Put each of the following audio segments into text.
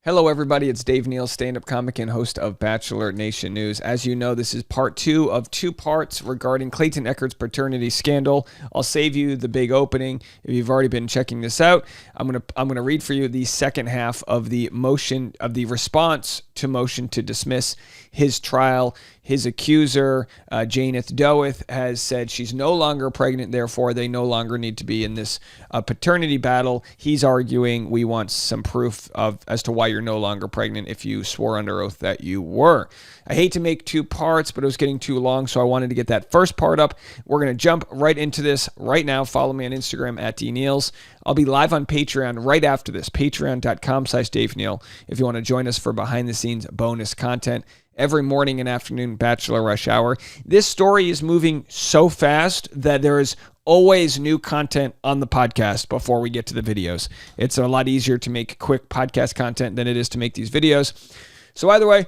Hello, everybody. It's Dave Neal, stand-up comic and host of Bachelor Nation News. As you know, this is part 2 of 2 parts regarding Clayton Echard's paternity scandal. I'll save you the big opening if you've already been checking this out. I'm gonna read for you the second half of the motion of the response to motion to dismiss his trial. His accuser, Janeth Doeth, has said she's no longer pregnant, therefore they no longer need to be in this paternity battle. He's arguing we want some proof as to why you're no longer pregnant if you swore under oath that you were. I hate to make 2 parts, but it was getting too long, so I wanted to get that first part up. We're going to jump right into this right now. Follow me on Instagram at DNeals. I'll be live on Patreon right after this, patreon.com/Dave Neal, if you want to join us for behind-the-scenes bonus content. Every morning and afternoon, Bachelor Rush Hour. This story is moving so fast that there is always new content on the podcast before we get to the videos. It's a lot easier to make quick podcast content than it is to make these videos. So either way,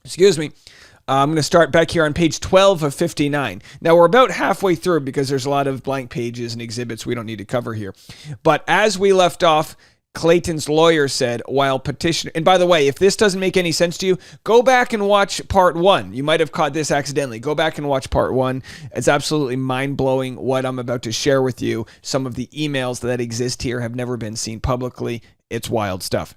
excuse me, I'm going to start back here on page 12 of 59. Now, we're about halfway through because there's a lot of blank pages and exhibits we don't need to cover here. But as we left off, Clayton's lawyer said, while petitioner, and by the way, if this doesn't make any sense to you, go back and watch part 1. You might have caught this accidentally. Go back and watch part 1. It's absolutely mind-blowing what I'm about to share with you. Some of the emails that exist here have never been seen publicly. It's wild stuff.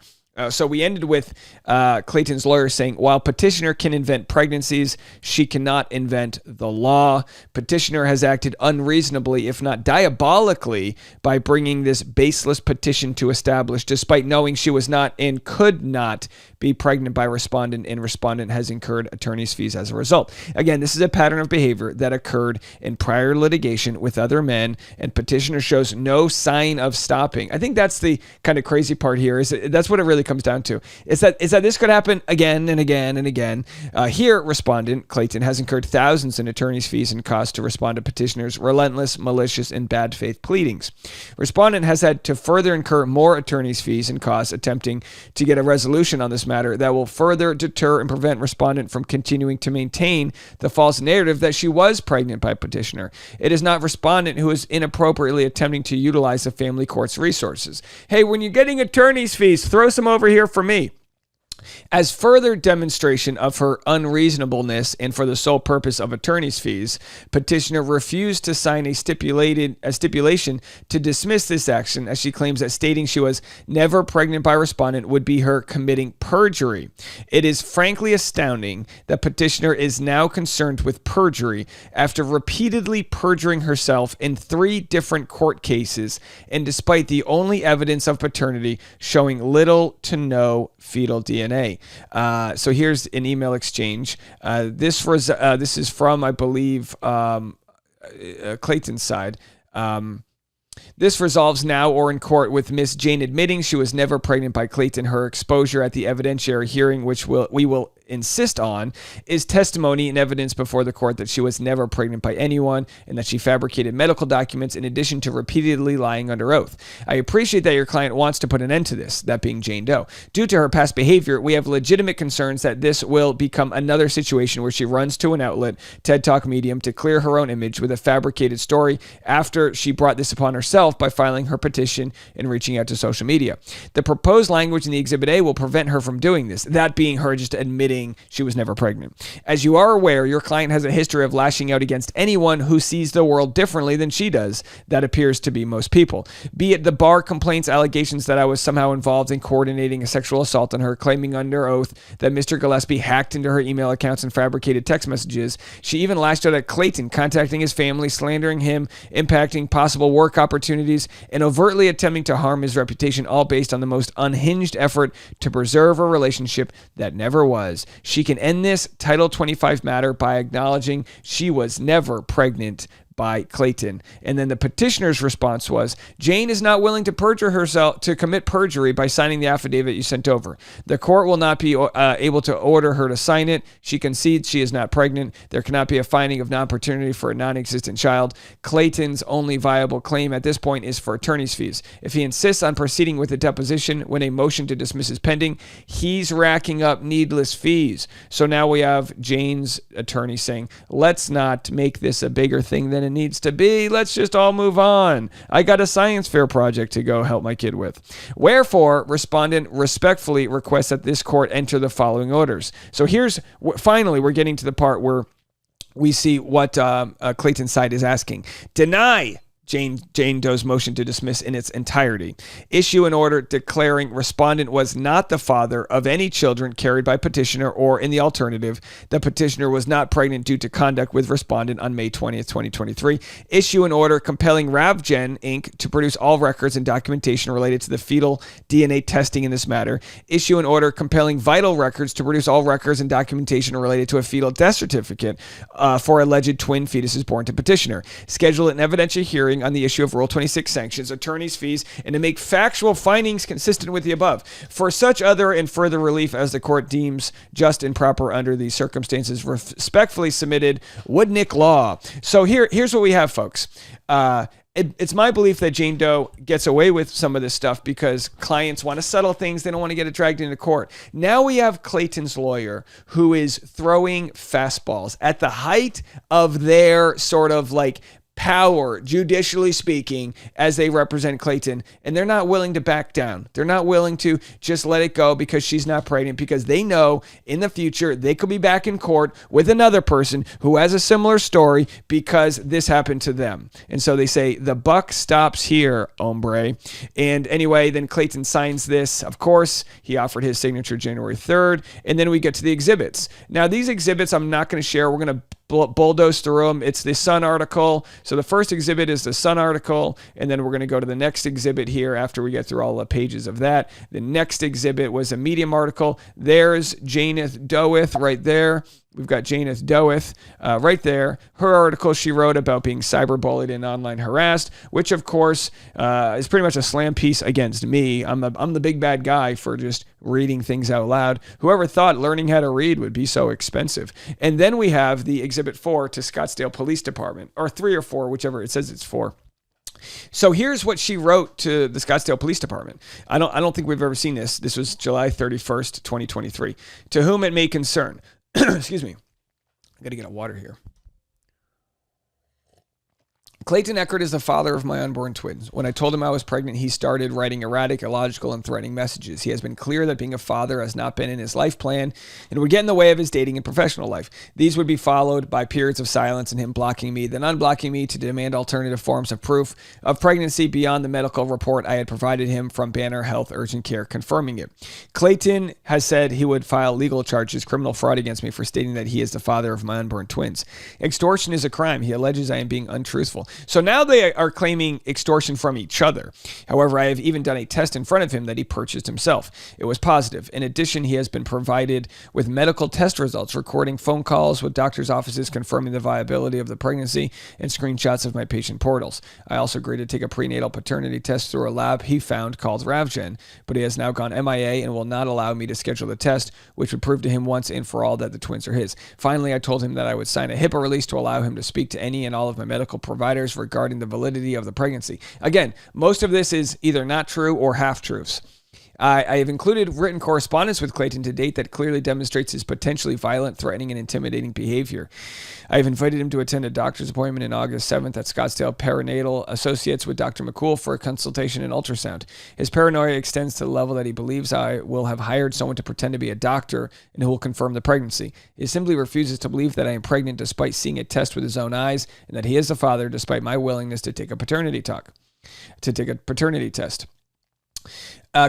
So we ended with Clayton's lawyer saying, while petitioner can invent pregnancies, she cannot invent the law. Petitioner has acted unreasonably, if not diabolically, by bringing this baseless petition to establish, despite knowing she was not and could not be pregnant by respondent, and respondent has incurred attorney's fees as a result. Again, this is a pattern of behavior that occurred in prior litigation with other men, and petitioner shows no sign of stopping. I think that's the kind of crazy part here. That's what it really comes down to. Is that this could happen again and again and again. Here, respondent Clayton has incurred thousands in attorney's fees and costs to respond to petitioner's relentless, malicious, and bad faith pleadings. Respondent has had to further incur more attorney's fees and costs attempting to get a resolution on this matter that will further deter and prevent respondent from continuing to maintain the false narrative that she was pregnant by petitioner. It is not respondent who is inappropriately attempting to utilize the family court's resources. Hey, when you're getting attorney's fees, throw some over here for me. As further demonstration of her unreasonableness and for the sole purpose of attorney's fees, petitioner refused to sign a stipulation to dismiss this action, as she claims that stating she was never pregnant by respondent would be her committing perjury. It is frankly astounding that petitioner is now concerned with perjury after repeatedly perjuring herself in 3 different court cases, and despite the only evidence of paternity showing little to no fetal DNA. So here's an email exchange. This is from, I believe, Clayton's side. This resolves now or in court with Miss Jane admitting she was never pregnant by Clayton. Her exposure at the evidentiary hearing, which we will insist on, is testimony and evidence before the court that she was never pregnant by anyone and that she fabricated medical documents in addition to repeatedly lying under oath. I appreciate that your client wants to put an end to this, that being Jane Doe. Due to her past behavior, we have legitimate concerns that this will become another situation where she runs to an outlet, TED Talk Medium, to clear her own image with a fabricated story after she brought this upon herself by filing her petition and reaching out to social media. The proposed language in the Exhibit A will prevent her from doing this, that being her just admitting she was never pregnant. As you are aware, your client has a history of lashing out against anyone who sees the world differently than she does. That appears to be most people. Be it the bar complaints, allegations that I was somehow involved in coordinating a sexual assault on her, claiming under oath that Mr. Gillespie hacked into her email accounts and fabricated text messages. She even lashed out at Clayton, contacting his family, slandering him, impacting possible work opportunities, and overtly attempting to harm his reputation, all based on the most unhinged effort to preserve a relationship that never was. She can end this Title 25 matter by acknowledging she was never pregnant by Clayton. And then the petitioner's response was, Jane is not willing to perjure herself, to commit perjury by signing the affidavit you sent over. The court will not be able to order her to sign it. She concedes she is not pregnant. There cannot be a finding of non-paternity for a non-existent child. Clayton's only viable claim at this point is for attorney's fees. If he insists on proceeding with a deposition when a motion to dismiss is pending, he's racking up needless fees. So now we have Jane's attorney saying, let's not make this a bigger thing than than it needs to be. Let's just all move on. I got a science fair project to go help my kid with. Wherefore, respondent respectfully requests that this court enter the following orders. So finally, we're getting to the part where we see what Clayton's side is asking. Deny Jane Doe's motion to dismiss in its entirety. Issue an order declaring respondent was not the father of any children carried by petitioner, or in the alternative, the petitioner was not pregnant due to conduct with respondent on May 20th, 2023. Issue an order compelling Ravgen, Inc. to produce all records and documentation related to the fetal DNA testing in this matter. Issue an order compelling Vital Records to produce all records and documentation related to a fetal death certificate for alleged twin fetuses born to petitioner. Schedule an evidentiary hearing on the issue of Rule 26 sanctions, attorney's fees, and to make factual findings consistent with the above. For such other and further relief as the court deems just and proper under these circumstances, respectfully submitted, Woodnick Law. So here's what we have, folks. It's my belief that Jane Doe gets away with some of this stuff because clients want to settle things. They don't want to get it dragged into court. Now we have Clayton's lawyer who is throwing fastballs at the height of their sort of like power, judicially speaking, as they represent Clayton, and they're not willing to back down. They're not willing to just let it go because she's not pregnant, because they know in the future they could be back in court with another person who has a similar story because this happened to them. And so they say, the buck stops here, hombre. And anyway, then Clayton signs this. Of course, he offered his signature January 3rd, and then we get to the exhibits. Now, these exhibits I'm not going to share. We're going to bulldoze through them. It's the Sun article. So the first exhibit is the Sun article, and then we're going to go to the next exhibit here after we get through all the pages of that. The next exhibit was a Medium article. There's Janeth Doeth right there. We've got Janeth Doeth right there. Her article she wrote about being cyberbullied and online harassed, which of course is pretty much a slam piece against me. I'm the big bad guy for just reading things out loud. Whoever thought learning how to read would be so expensive? And then we have the Exhibit 4 to Scottsdale Police Department, or 3 or 4, whichever. It says it's 4. So here's what she wrote to the Scottsdale Police Department. I don't think we've ever seen this. This was July 31st, 2023. To whom it may concern. Excuse me. I got to get a water here. Clayton Echard is the father of my unborn twins. When I told him I was pregnant, he started writing erratic, illogical, and threatening messages. He has been clear that being a father has not been in his life plan and would get in the way of his dating and professional life. These would be followed by periods of silence and him blocking me, then unblocking me to demand alternative forms of proof of pregnancy beyond the medical report I had provided him from Banner Health Urgent Care confirming it. Clayton has said he would file legal charges, criminal fraud against me for stating that he is the father of my unborn twins. Extortion is a crime. He alleges I am being untruthful. So now they are claiming extortion from each other. However, I have even done a test in front of him that he purchased himself. It was positive. In addition, he has been provided with medical test results, recording phone calls with doctors' offices confirming the viability of the pregnancy, and screenshots of my patient portals. I also agreed to take a prenatal paternity test through a lab he found called Ravgen, but he has now gone MIA and will not allow me to schedule the test, which would prove to him once and for all that the twins are his. Finally, I told him that I would sign a HIPAA release to allow him to speak to any and all of my medical providers regarding the validity of the pregnancy. Again, most of this is either not true or half-truths. I have included written correspondence with Clayton to date that clearly demonstrates his potentially violent, threatening, and intimidating behavior. I have invited him to attend a doctor's appointment on August 7th at Scottsdale Perinatal Associates with Dr. McCool for a consultation and ultrasound. His paranoia extends to the level that he believes I will have hired someone to pretend to be a doctor and who will confirm the pregnancy. He simply refuses to believe that I am pregnant despite seeing a test with his own eyes, and that he is the father despite my willingness to take a paternity test.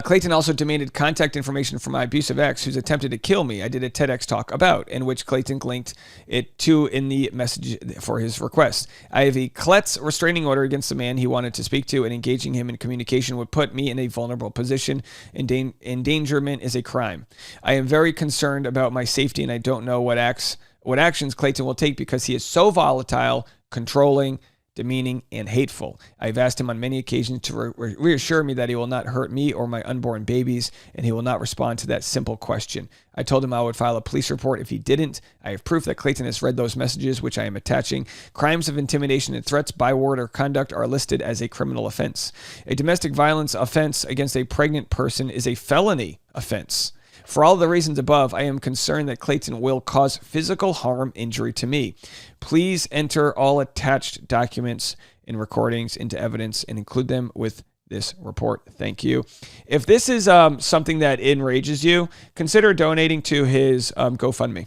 Clayton also demanded contact information from my abusive ex who's attempted to kill me. I did a TEDx talk about, in which Clayton linked it to in the message for his request. I have a Kletz restraining order against the man he wanted to speak to, and engaging him in communication would put me in a vulnerable position. Endangerment is a crime. I am very concerned about my safety, and I don't know what actions Clayton will take because he is so volatile, controlling, demeaning, and hateful. I've asked him on many occasions to reassure me that he will not hurt me or my unborn babies, and he will not respond to that simple question. I told him I would file a police report if he didn't. I have proof that Clayton has read those messages, which I am attaching. Crimes of intimidation and threats by word or conduct are listed as a criminal offense. A domestic violence offense against a pregnant person is a felony offense. For all the reasons above, I am concerned that Clayton will cause physical harm, injury to me. Please enter all attached documents and recordings into evidence and include them with this report. Thank you. If this is something that enrages you, consider donating to his GoFundMe.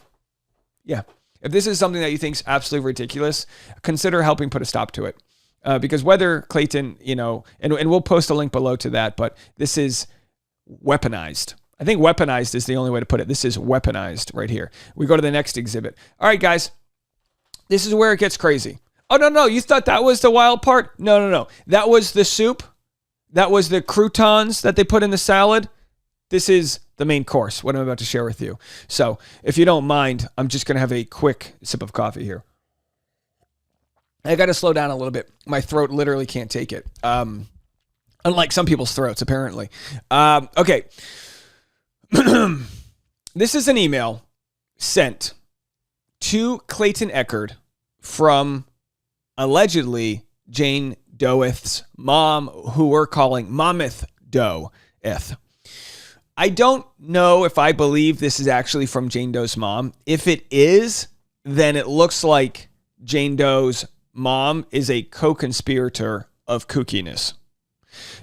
Yeah. If this is something that you think is absolutely ridiculous, consider helping put a stop to it. Because whether Clayton, and we'll post a link below to that, but this is weaponized. I think weaponized is the only way to put it. This is weaponized right here. We go to the next exhibit. All right, guys, this is where it gets crazy. Oh, no. You thought that was the wild part? No. That was the soup. That was the croutons that they put in the salad. This is the main course, what I'm about to share with you. So if you don't mind, I'm just going to have a quick sip of coffee here. I got to slow down a little bit. My throat literally can't take it. Unlike some people's throats, apparently. Okay. This is an email sent to Clayton Echard from allegedly Jane Doeth's mom, who we're calling Mammoth Doeth. I don't know if I believe this is actually from Jane Doe's mom. If it is, then it looks like Jane Doe's mom is a co-conspirator of kookiness,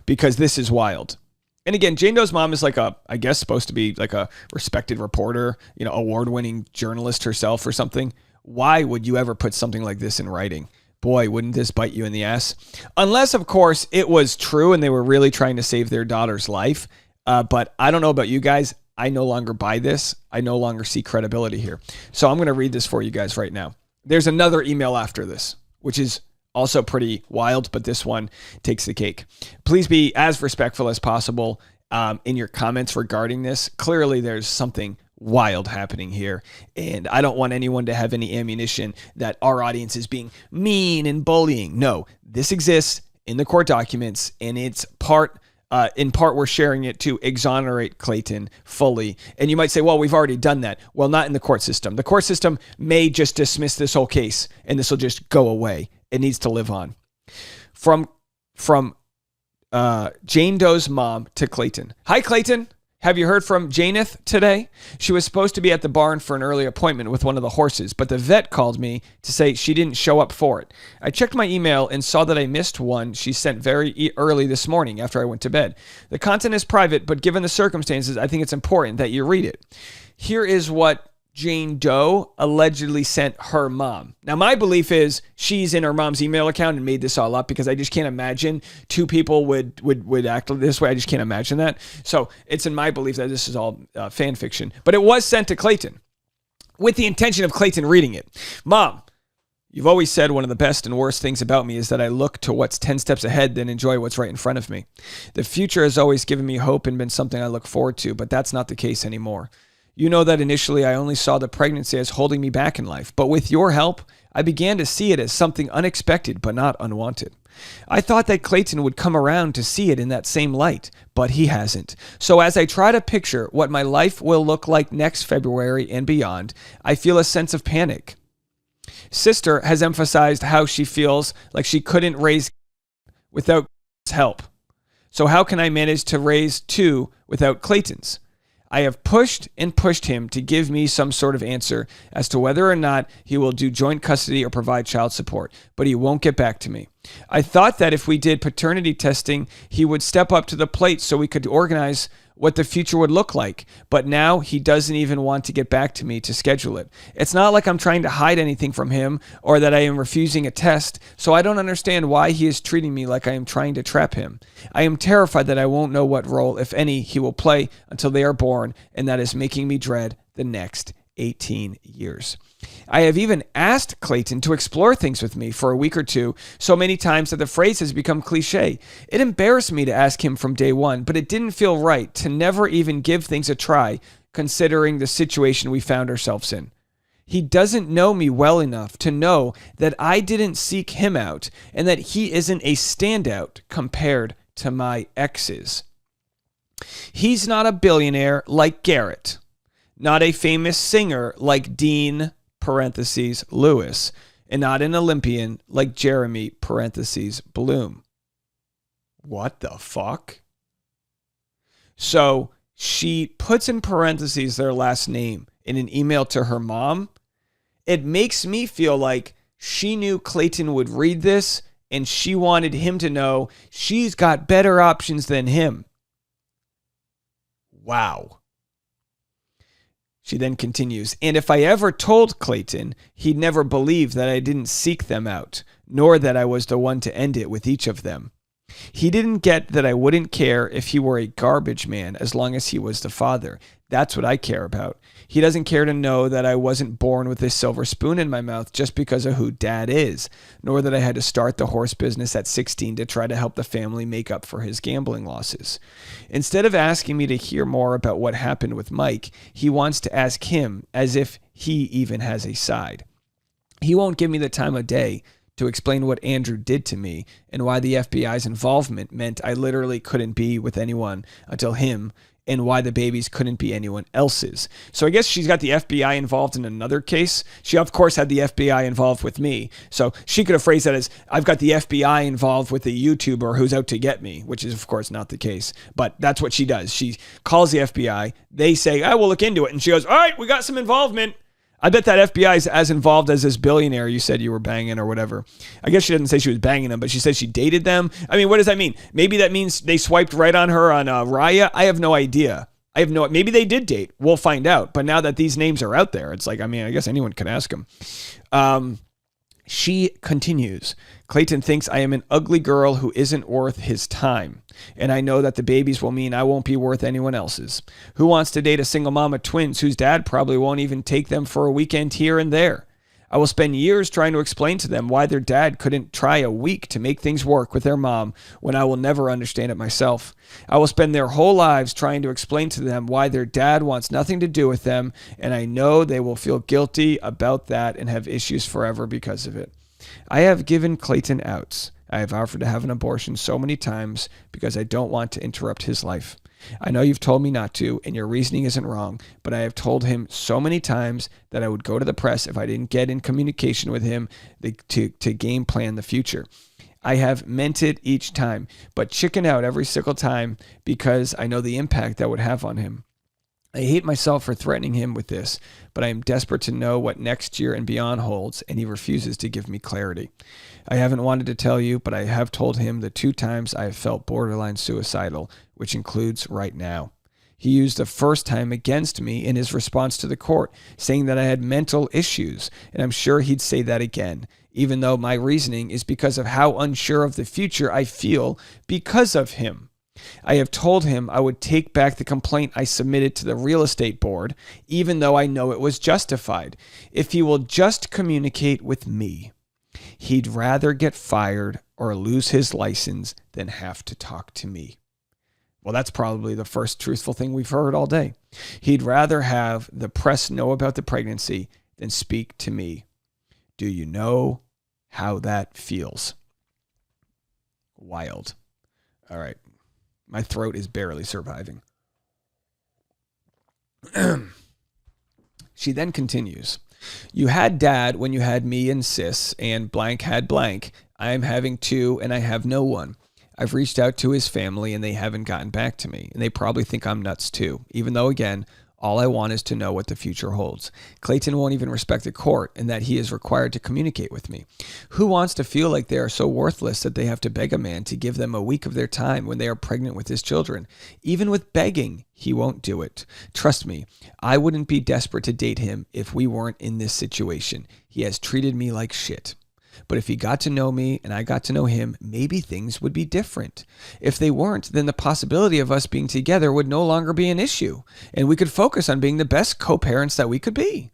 because this is wild. And again, Jane Doe's mom is I guess supposed to be like a respected reporter, award-winning journalist herself or something. Why would you ever put something like this in writing? Boy, wouldn't this bite you in the ass? Unless, of course, it was true and they were really trying to save their daughter's life. But I don't know about you guys. I no longer buy this. I no longer see credibility here. So I'm going to read this for you guys right now. There's another email after this, which is also pretty wild, but this one takes the cake. Please be as respectful as possible in your comments regarding this. Clearly, there's something wild happening here, and I don't want anyone to have any ammunition that our audience is being mean and bullying. No, this exists in the court documents, and it's in part we're sharing it to exonerate Clayton fully. And you might say, well, we've already done that. Well, not in the court system. The court system may just dismiss this whole case, and this will just go away. It needs to live on. From Jane Doe's mom to Clayton. Hi, Clayton. Have you heard from Janeth today? She was supposed to be at the barn for an early appointment with one of the horses, but the vet called me to say she didn't show up for it. I checked my email and saw that I missed one she sent very early this morning after I went to bed. The content is private, but given the circumstances, I think it's important that you read it. Here is what Jane Doe allegedly sent her mom. Now, my belief is she's in her mom's email account and made this all up, because I just can't imagine two people would act this way. I just can't imagine that. So it's in my belief that this is all fan fiction. But it was sent to Clayton with the intention of Clayton reading it. Mom, you've always said one of the best and worst things about me is that I look to what's 10 steps ahead and enjoy what's right in front of me. The future has always given me hope and been something I look forward to, but that's not the case anymore. You know that initially I only saw the pregnancy as holding me back in life, but with your help, I began to see it as something unexpected but not unwanted. I thought that Clayton would come around to see it in that same light, but he hasn't. So as I try to picture what my life will look like next February and beyond, I feel a sense of panic. Sister has emphasized how she feels like she couldn't raise without help. So how can I manage to raise two without Clayton's? I have pushed and pushed him to give me some sort of answer as to whether or not he will do joint custody or provide child support, but he won't get back to me. I thought that if we did paternity testing, he would step up to the plate so we could organize what the future would look like, but now he doesn't even want to get back to me to schedule it. It's not like I'm trying to hide anything from him or that I am refusing a test, so I don't understand why he is treating me like I am trying to trap him. I am terrified that I won't know what role, if any, he will play until they are born, and that is making me dread the next 18 years. I have even asked Clayton to explore things with me for a week or two so many times that the phrase has become cliche. It embarrassed me to ask him from day one, but it didn't feel right to never even give things a try considering the situation we found ourselves in. He doesn't know me well enough to know that I didn't seek him out and that he isn't a standout compared to my exes. He's not a billionaire like Garrett, not a famous singer like Dean Lewis, and not an Olympian like Jeremy Bloom. What the fuck? So she puts in parentheses their last name in an email to her mom, it makes me feel like she knew Clayton would read this and she wanted him to know she's got better options than him. Wow. She then continues, and if I ever told Clayton, he'd never believe that I didn't seek them out, nor that I was the one to end it with each of them. He didn't get that I wouldn't care if he were a garbage man as long as he was the father. That's what I care about. He doesn't care to know that I wasn't born with a silver spoon in my mouth just because of who Dad is, nor that I had to start the horse business at 16 to try to help the family make up for his gambling losses. Instead of asking me to hear more about what happened with Mike, he wants to ask him as if he even has a side. He won't give me the time of day to explain what Andrew did to me and why the FBI's involvement meant I literally couldn't be with anyone until him, and why the babies couldn't be anyone else's. So I guess she's got the FBI involved in another case. She, of course, had the FBI involved with me. So she could have phrased that as, I've got the FBI involved with a YouTuber who's out to get me, which is, of course, not the case. But that's what she does. She calls the FBI. They say, I will look into it. And she goes, all right, we got some involvement. I bet that FBI is as involved as this billionaire you said you were banging or whatever. I guess she didn't say she was banging them, but she said she dated them. I mean, what does that mean? Maybe that means they swiped right on her on Raya. I have no idea. Maybe they did date. We'll find out. But now that these names are out there, it's like, I mean, I guess anyone could ask them. She continues, Clayton thinks I am an ugly girl who isn't worth his time. And I know that the babies will mean I won't be worth anyone else's. Who wants to date a single mom of twins whose dad probably won't even take them for a weekend here and there? I will spend years trying to explain to them why their dad couldn't try a week to make things work with their mom when I will never understand it myself. I will spend their whole lives trying to explain to them why their dad wants nothing to do with them, and I know they will feel guilty about that and have issues forever because of it. I have given Clayton outs. I have offered to have an abortion so many times because I don't want to interrupt his life. I know you've told me not to, and your reasoning isn't wrong, but I have told him so many times that I would go to the press if I didn't get in communication with him to game plan the future. I have meant it each time, but chicken out every single time because I know the impact that would have on him. I hate myself for threatening him with this, but I am desperate to know what next year and beyond holds, and he refuses to give me clarity. I haven't wanted to tell you, but I have told him the 2 times I have felt borderline suicidal, which includes right now. He used the first time against me in his response to the court, saying that I had mental issues, and I'm sure he'd say that again, even though my reasoning is because of how unsure of the future I feel because of him. I have told him I would take back the complaint I submitted to the real estate board, even though I know it was justified, if he will just communicate with me. He'd rather get fired or lose his license than have to talk to me. Well, that's probably the first truthful thing we've heard all day. He'd rather have the press know about the pregnancy than speak to me. Do you know how that feels? Wild. All right. My throat is barely surviving. She then continues. You had dad when you had me and sis, and blank had blank. I am having 2, and I have no one. I've reached out to his family, and they haven't gotten back to me. And they probably think I'm nuts too, even though, again, all I want is to know what the future holds. Clayton won't even respect the court and that he is required to communicate with me. Who wants to feel like they are so worthless that they have to beg a man to give them a week of their time when they are pregnant with his children? Even with begging, he won't do it. Trust me, I wouldn't be desperate to date him if we weren't in this situation. He has treated me like shit. But if he got to know me and I got to know him, maybe things would be different. If they weren't, then the possibility of us being together would no longer be an issue, and we could focus on being the best co-parents that we could be.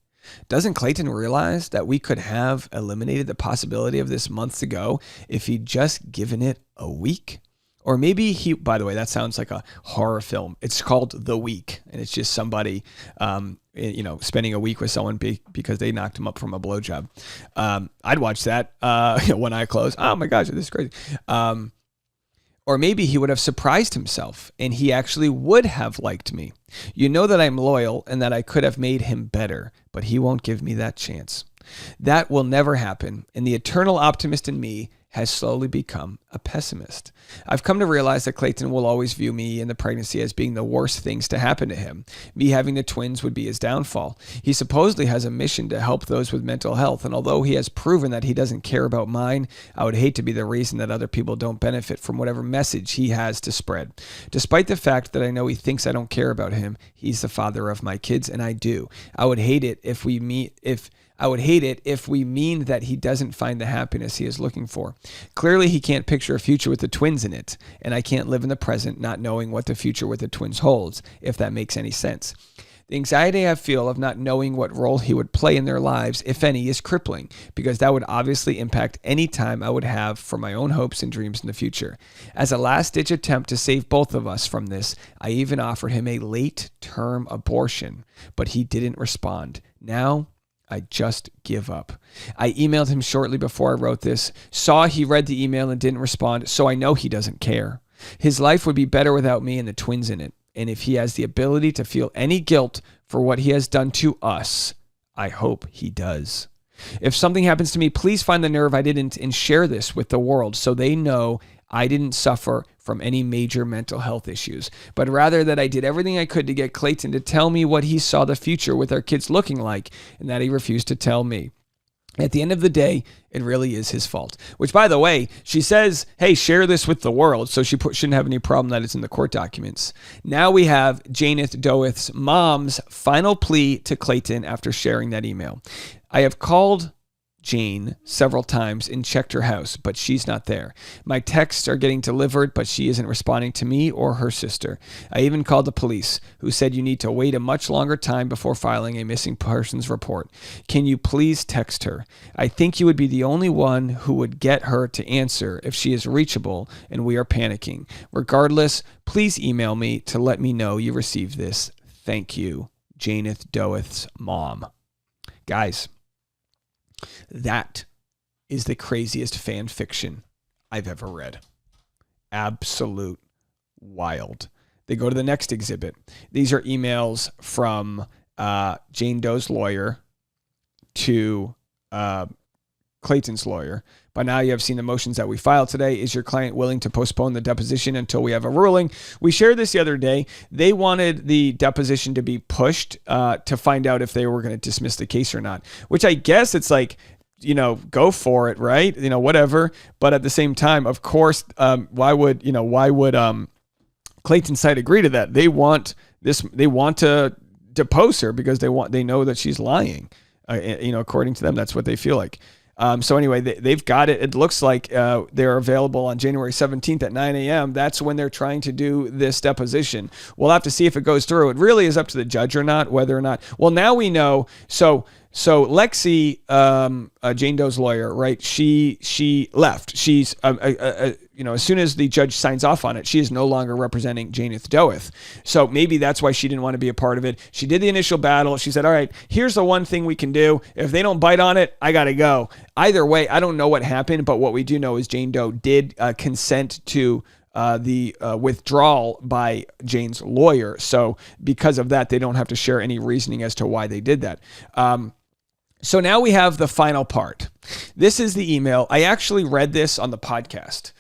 Doesn't Clayton realize that we could have eliminated the possibility of this months ago if he'd just given it a week? Or maybe he, by the way, that sounds like a horror film. It's called The Week, and it's just somebody, spending a week with someone because they knocked him up from a blowjob. I'd watch that when I close. Oh my gosh, this is crazy. Or maybe he would have surprised himself and he actually would have liked me. You know that I'm loyal and that I could have made him better, but he won't give me that chance. That will never happen, and the eternal optimist in me has slowly become a pessimist. I've come to realize that Clayton will always view me and the pregnancy as being the worst things to happen to him. Me having the twins would be his downfall. He supposedly has a mission to help those with mental health, and although he has proven that he doesn't care about mine, I would hate to be the reason that other people don't benefit from whatever message he has to spread. Despite the fact that I know he thinks I don't care about him, he's the father of my kids, and I do. I would hate it if we mean that he doesn't find the happiness he is looking for. Clearly, he can't picture a future with the twins in it, and I can't live in the present not knowing what the future with the twins holds, if that makes any sense. The anxiety I feel of not knowing what role he would play in their lives, if any, is crippling, because that would obviously impact any time I would have for my own hopes and dreams in the future. As a last-ditch attempt to save both of us from this, I even offered him a late-term abortion, but he didn't respond. Now, I just give up. I emailed him shortly before I wrote this, saw he read the email and didn't respond, so I know he doesn't care. His life would be better without me and the twins in it. And if he has the ability to feel any guilt for what he has done to us, I hope he does. If something happens to me, please find the nerve I didn't and share this with the world so they know I didn't suffer from any major mental health issues, but rather that I did everything I could to get Clayton to tell me what he saw the future with our kids looking like, and that he refused to tell me. At the end of the day, it really is his fault. Which, by the way, she says, hey, share this with the world, so she shouldn't have any problem that it's in the court documents. Now we have Janeth Doeth's mom's final plea to Clayton after sharing that email. I have called Jane several times and checked her house, but she's not there. My texts are getting delivered, but she isn't responding to me or her sister. I even called the police, who said you need to wait a much longer time before filing a missing persons report. Can you please text her? I think you would be the only one who would get her to answer if she is reachable and we are panicking. Regardless, please email me to let me know you received this. Thank you, Janeth Doeth's mom. Guys, that is the craziest fan fiction I've ever read. Absolute wild. They go to the next exhibit. These are emails from Jane Doe's lawyer to Clayton's lawyer. By now you have seen the motions that we filed today. Is your client willing to postpone the deposition until we have a ruling? We shared this the other day. They wanted the deposition to be pushed to find out if they were going to dismiss the case or not, which I guess it's like, go for it, right? Whatever. But at the same time, of course, why would Clayton's side agree to that? They want to depose her because they know that she's lying. According to them, that's what they feel like. So anyway, they've got it. It looks like they're available on January 17th at 9 a.m. That's when they're trying to do this deposition. We'll have to see if it goes through. It really is up to the judge or not, whether or not. Well, now we know. So Lexi, Jane Doe's lawyer, right? She left. She's as soon as the judge signs off on it, she is no longer representing Janeth Doeth. So maybe that's why she didn't want to be a part of it. She did the initial battle. She said, all right, here's the one thing we can do. If they don't bite on it, I got to go. Either way, I don't know what happened, but what we do know is Jane Doe did consent to the withdrawal by Jane's lawyer. So because of that, they don't have to share any reasoning as to why they did that. So now we have the final part. This is the email. I actually read this on the podcast,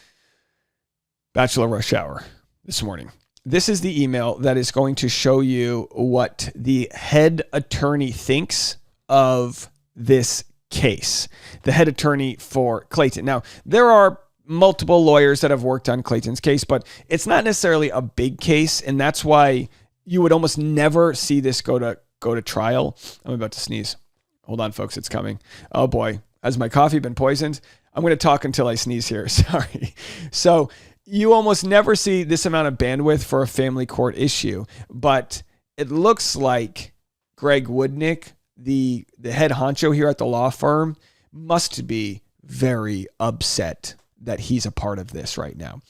Bachelor Rush Hour, this morning. This is the email that is going to show you what the head attorney thinks of this case. The head attorney for Clayton. Now, there are multiple lawyers that have worked on Clayton's case, but it's not necessarily a big case, and that's why you would almost never see this go to trial. I'm about to sneeze. Hold on, folks. It's coming. Oh, boy. Has my coffee been poisoned? I'm going to talk until I sneeze here. Sorry. So you almost never see this amount of bandwidth for a family court issue, but it looks like Greg Woodnick, the head honcho here at the law firm, must be very upset that he's a part of this right now.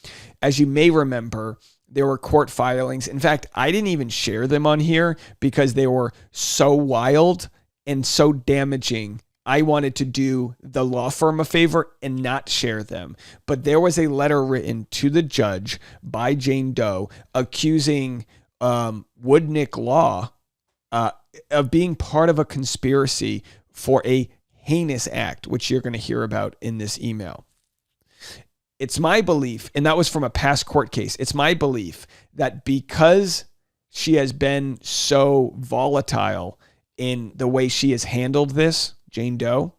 As you may remember, there were court filings. In fact, I didn't even share them on here because they were so wild and so damaging. I wanted to do the law firm a favor and not share them. But there was a letter written to the judge by Jane Doe accusing Woodnick Law of being part of a conspiracy for a heinous act, which you're going to hear about in this email. It's my belief, and that was from a past court case, it's my belief that because she has been so volatile in the way she has handled this, Jane Doe,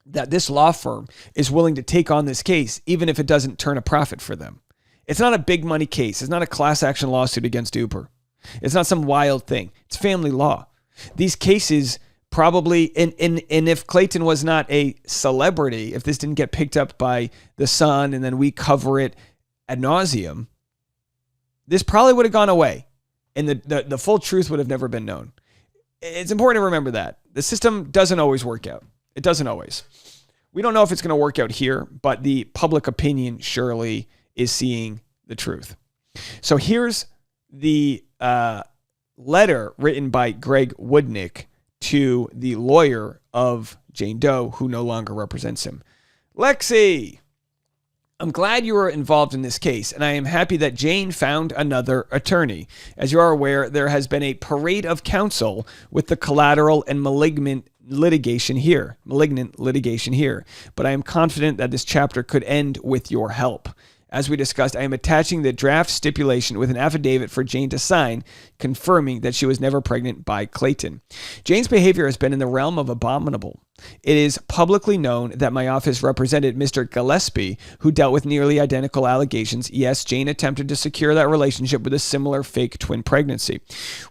that this law firm is willing to take on this case, even if it doesn't turn a profit for them. It's not a big money case. It's not a class action lawsuit against Uber. It's not some wild thing. It's family law. These cases probably, and if Clayton was not a celebrity, if this didn't get picked up by the Sun and then we cover it ad nauseum, this probably would have gone away and the full truth would have never been known. It's important to remember that. The system doesn't always work out. It doesn't always. We don't know if it's going to work out here, but the public opinion surely is seeing the truth. So here's the letter written by Greg Woodnick to the lawyer of Jane Doe, who no longer represents him. Lexi, I'm glad you were involved in this case, and I am happy that Jane found another attorney. As you are aware, there has been a parade of counsel with the collateral and malignant litigation here, but I am confident that this chapter could end with your help. As we discussed, I am attaching the draft stipulation with an affidavit for Jane to sign, confirming that she was never pregnant by Clayton. Jane's behavior has been in the realm of abominable. It is publicly known that my office represented Mr. Gillespie, who dealt with nearly identical allegations. Yes, Jane attempted to secure that relationship with a similar fake twin pregnancy.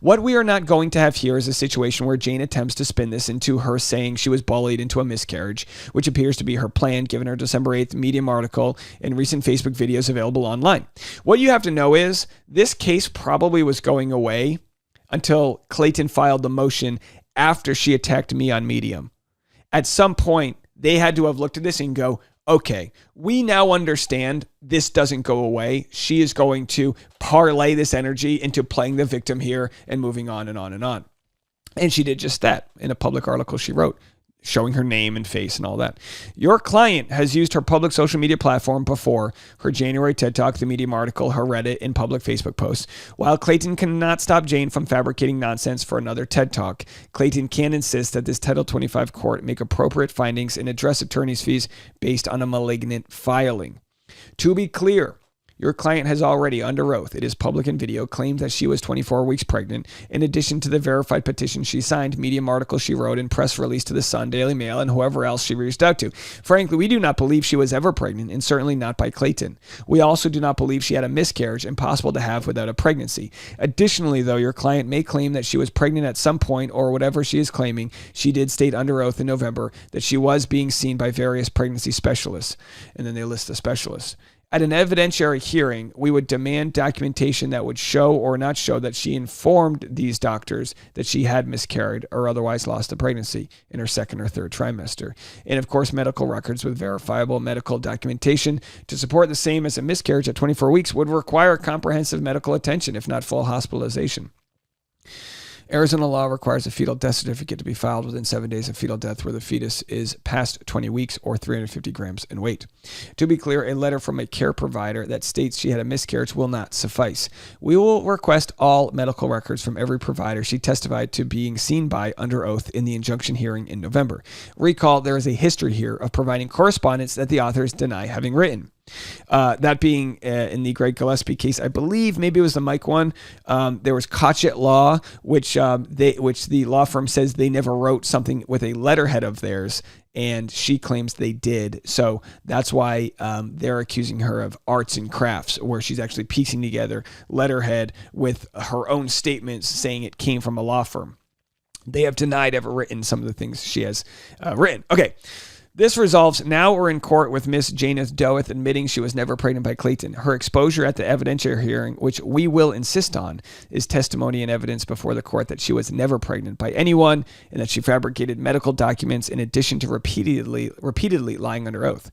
What we are not going to have here is a situation where Jane attempts to spin this into her saying she was bullied into a miscarriage, which appears to be her plan given her December 8th Medium article and recent Facebook videos available online. What you have to know is this case probably was going away until Clayton filed the motion after she attacked me on Medium. At some point, they had to have looked at this and go, okay, we now understand this doesn't go away. She is going to parlay this energy into playing the victim here and moving on and on and on. And she did just that in a public article she wrote, showing her name and face and all that. Your client has used her public social media platform before, her January TED Talk, the Medium article, her Reddit, and public Facebook posts. While Clayton cannot stop Jane from fabricating nonsense for another TED Talk, Clayton can insist that this Title 25 court make appropriate findings and address attorney's fees based on a malignant filing. To be clear, your client has already, under oath, it is public and video, claimed that she was 24 weeks pregnant, in addition to the verified petition she signed, Medium article she wrote, and press release to the Sun, Daily Mail, and whoever else she reached out to. Frankly, we do not believe she was ever pregnant, and certainly not by Clayton. We also do not believe she had a miscarriage, impossible to have without a pregnancy. Additionally, though, your client may claim that she was pregnant at some point, or whatever she is claiming, she did state under oath in November that she was being seen by various pregnancy specialists. And then they list the specialists. At an evidentiary hearing, we would demand documentation that would show or not show that she informed these doctors that she had miscarried or otherwise lost a pregnancy in her second or third trimester. And of course, medical records with verifiable medical documentation to support the same as a miscarriage at 24 weeks would require comprehensive medical attention, if not full hospitalization. Arizona law requires a fetal death certificate to be filed within 7 days of fetal death where the fetus is past 20 weeks or 350 grams in weight. To be clear, a letter from a care provider that states she had a miscarriage will not suffice. We will request all medical records from every provider she testified to being seen by under oath in the injunction hearing in November. Recall, there is a history here of providing correspondence that the authors deny having written. That being in the Greg Gillespie case, I believe maybe it was the Mike one. There was Cotchett Law, which the law firm says they never wrote something with a letterhead of theirs, and she claims they did. So that's why they're accusing her of arts and crafts, where she's actually piecing together letterhead with her own statements saying it came from a law firm. They have denied ever written some of the things she has written. Okay. This resolves. Now we're in court with Miss Janeth Doeth admitting she was never pregnant by Clayton. Her exposure at the evidentiary hearing, which we will insist on, is testimony and evidence before the court that she was never pregnant by anyone and that she fabricated medical documents in addition to repeatedly lying under oath.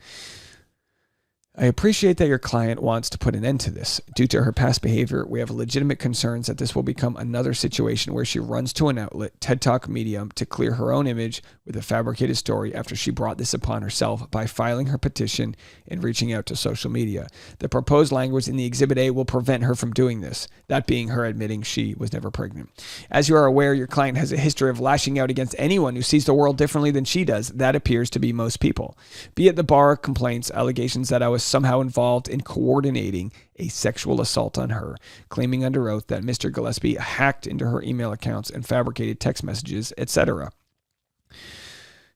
I appreciate that your client wants to put an end to this. Due to her past behavior, we have legitimate concerns that this will become another situation where she runs to an outlet, TED Talk Medium, to clear her own image with a fabricated story after she brought this upon herself by filing her petition and reaching out to social media. The proposed language in the Exhibit A will prevent her from doing this, that being her admitting she was never pregnant. As you are aware, your client has a history of lashing out against anyone who sees the world differently than she does. That appears to be most people. Be it the bar complaints, allegations that I was somehow involved in coordinating a sexual assault on her, claiming under oath that Mr. Gillespie hacked into her email accounts and fabricated text messages, etc.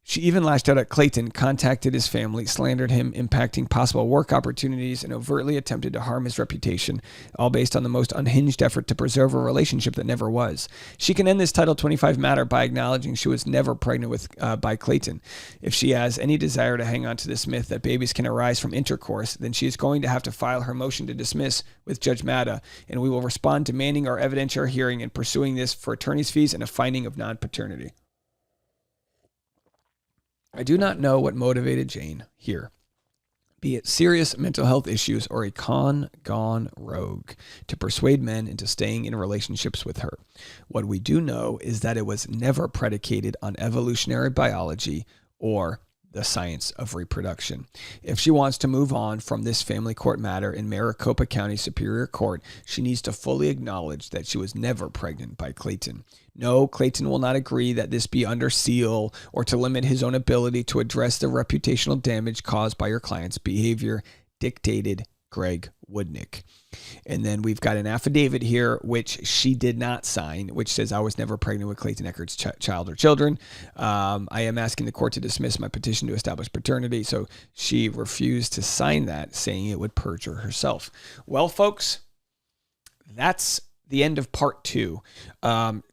She even lashed out at Clayton, contacted his family, slandered him, impacting possible work opportunities, and overtly attempted to harm his reputation, all based on the most unhinged effort to preserve a relationship that never was. She can end this Title 25 matter by acknowledging she was never pregnant by Clayton. If she has any desire to hang on to this myth that babies can arise from intercourse, then she is going to have to file her motion to dismiss with Judge Matta, and we will respond demanding our evidentiary hearing and pursuing this for attorney's fees and a finding of non-paternity. I do not know what motivated Jane here, be it serious mental health issues or a con gone rogue, to persuade men into staying in relationships with her. What we do know is that it was never predicated on evolutionary biology or the science of reproduction. If she wants to move on from this family court matter in Maricopa County Superior Court, she needs to fully acknowledge that she was never pregnant by Clayton. No, Clayton will not agree that this be under seal or to limit his own ability to address the reputational damage caused by your client's behavior, dictated Greg Woodnick. And then we've got an affidavit here, which she did not sign, which says, I was never pregnant with Clayton Echard's child or children. I am asking the court to dismiss my petition to establish paternity. So she refused to sign that, saying it would perjure herself. Well, folks, that's the end of part 2.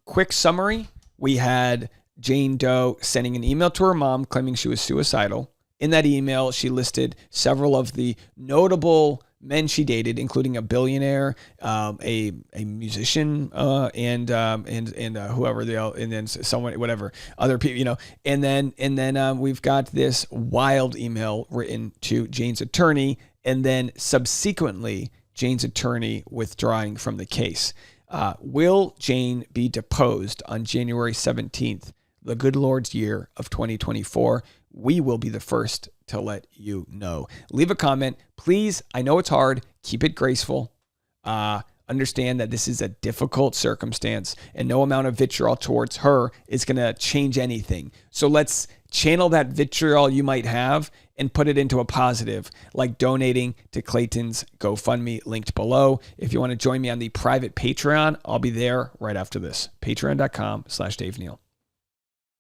Quick summary. We had Jane Doe sending an email to her mom claiming she was suicidal. In that email, she listed several of the notable men she dated, including a billionaire, a musician, and whoever and then someone, whatever, other people, and then we've got this wild email written to Jane's attorney, and then subsequently Jane's attorney withdrawing from the case. Will Jane be deposed on January 17th, the good Lord's year of 2024? We will be the first to let you know. Leave a comment, please. I know it's hard. Keep it graceful. Understand that this is a difficult circumstance and no amount of vitriol towards her is going to change anything. So let's channel that vitriol you might have and put it into a positive, like donating to Clayton's GoFundMe linked below. If you want to join me on the private Patreon, I'll be there right after this. Patreon.com/Dave Neal.